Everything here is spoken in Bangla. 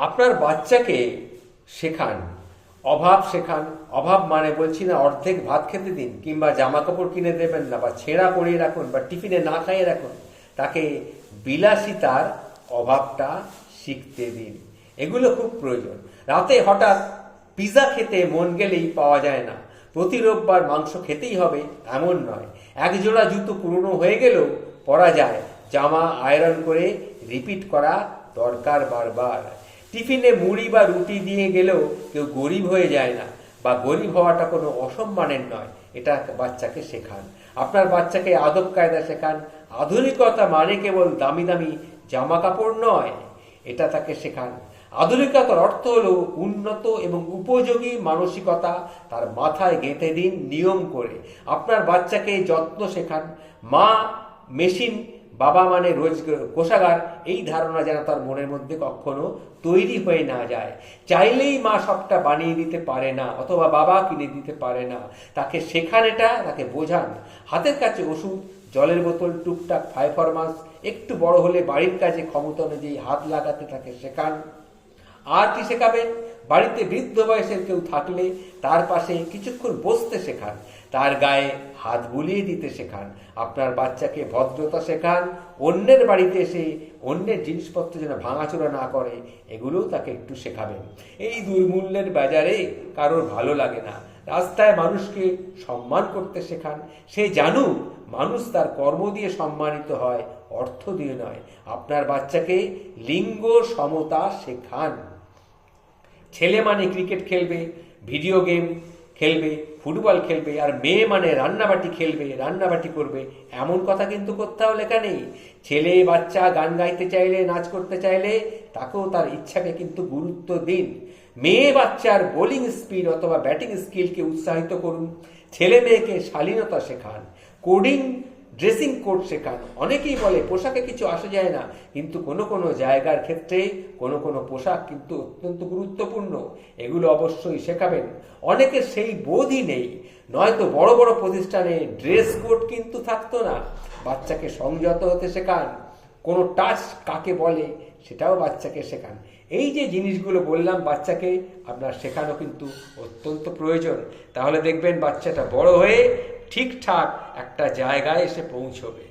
আপনার বাচ্চাকে শেখান, অভাব শেখান। অভাব মানে বলছি না অর্ধেক ভাত খেতে দিন, কিংবা জামা কাপড় কিনে দেবেন না, বা ছেঁড়া পরিয়ে রাখুন, বা টিফিনে না খাইয়ে রাখুন। তাকে বিলাসিতার অভাবটা শিখতে দিন। এগুলো খুব প্রয়োজন। রাতে হঠাৎ পিৎজা খেতে মন গেলেই পাওয়া যায় না। প্রতি রোববার মাংস খেতেই হবে এমন নয়। এক জোড়া জুতো পুরনো হয়ে গেলেও পরা যায়। জামা আয়রন করে রিপিট করা দরকার বারবার। টিফিনে মুড়ি বা রুটি দিয়ে গেলেও কেউ গরিব হয়ে যায় না, বা গরিব হওয়াটা কোনো অসম্মানের নয়। এটা বাচ্চাকে শেখান। আপনার বাচ্চাকে আদব কায়দা শেখান। আধুনিকতা মানে কেবল দামি দামি জামা কাপড় নয়, এটা তাকে শেখান। আধুনিকতার অর্থ হলো উন্নত এবং উপযোগী মানসিকতা তার মাথায় গেঁথে দিন নিয়ম করে। আপনার বাচ্চাকে যত্ন শেখান। মা মেশিন, বাবা মানে রোজ কোষাগার, এই ধারণা যেন তার মনের মধ্যে কখনো তৈরি হয়ে না যায়। চাইলেই মা সবটা বানিয়ে দিতে পারে না, অথবা বাবা কিনে দিতে পারে না। তাকে শেখান, এটা তাকে বোঝান। হাতের কাছে ওষুধ, জলের বোতল, টুকটাক ফাইফরমাস। একটু বড় হলে বাড়ির কাজে ক্ষমতা অনুযায়ী হাত লাগাতে তাকে শেখান। আর কি শেখাবেন? বাড়িতে বৃদ্ধ বয়সের কেউ থাকলে তার পাশে কিছুক্ষণ বসতে শেখান। তার গায়ে হাত বুলিয়ে দিতে শেখান। আপনার বাচ্চাকে ভদ্রতা শেখান। অন্যের বাড়িতে এসে অন্যের জিনিসপত্র যেন ভাঙাচোরা না করে, এগুলোও তাকে একটু শেখাবেন। এই দুর্মূল্যের বাজারে কারোর ভালো লাগে না। রাস্তায় মানুষকে সম্মান করতে শেখান। সে জানুক মানুষ তার কর্ম দিয়ে সম্মানিত হয়, অর্থ দিয়ে নয়। আপনার বাচ্চাকে লিঙ্গ সমতা শেখান। ছেলে মানে ক্রিকেট খেলবে, ভিডিও গেম খেলবে, ফুটবল খেলবে, আর মেয়ে মানে রান্নাবাটি খেলবে, রান্নাবাটি করবে, এমন কথা কিন্তু কোথাও লেখা নেই। ছেলে বাচ্চা গান গাইতে চাইলে, নাচ করতে চাইলে, তাকেও তার ইচ্ছাকে কিন্তু গুরুত্ব দিন। মেয়ে বাচ্চার বোলিং স্পিড অথবা ব্যাটিং স্কিলকে উৎসাহিত করুন। ছেলে মেয়েকে শালীনতা শেখান। কোডিং, ড্রেসিং কোড শেখান। অনেকেই বলে পোশাকে কিছু আসা যায় না, কিন্তু কোনো কোনো জায়গার ক্ষেত্রে কোনো কোনো পোশাক কিন্তু অত্যন্ত গুরুত্বপূর্ণ। এগুলো অবশ্যই শেখাবেন। অনেকের সেই বোধই নেই, নয়তো বড় বড় প্রতিষ্ঠানে ড্রেস কোড কিন্তু থাকতো না। বাচ্চাকে সংযত হতে শেখান। কোনো টাচ কাকে বলে সেটাও বাচ্চাকে শেখান। এই যে জিনিসগুলো বললাম বাচ্চাকে আপনার শেখানো কিন্তু অত্যন্ত প্রয়োজন। তাহলে দেখবেন বাচ্চাটা বড় হয়ে ঠিকঠাক একটা জায়গায় এসে পৌঁছবে।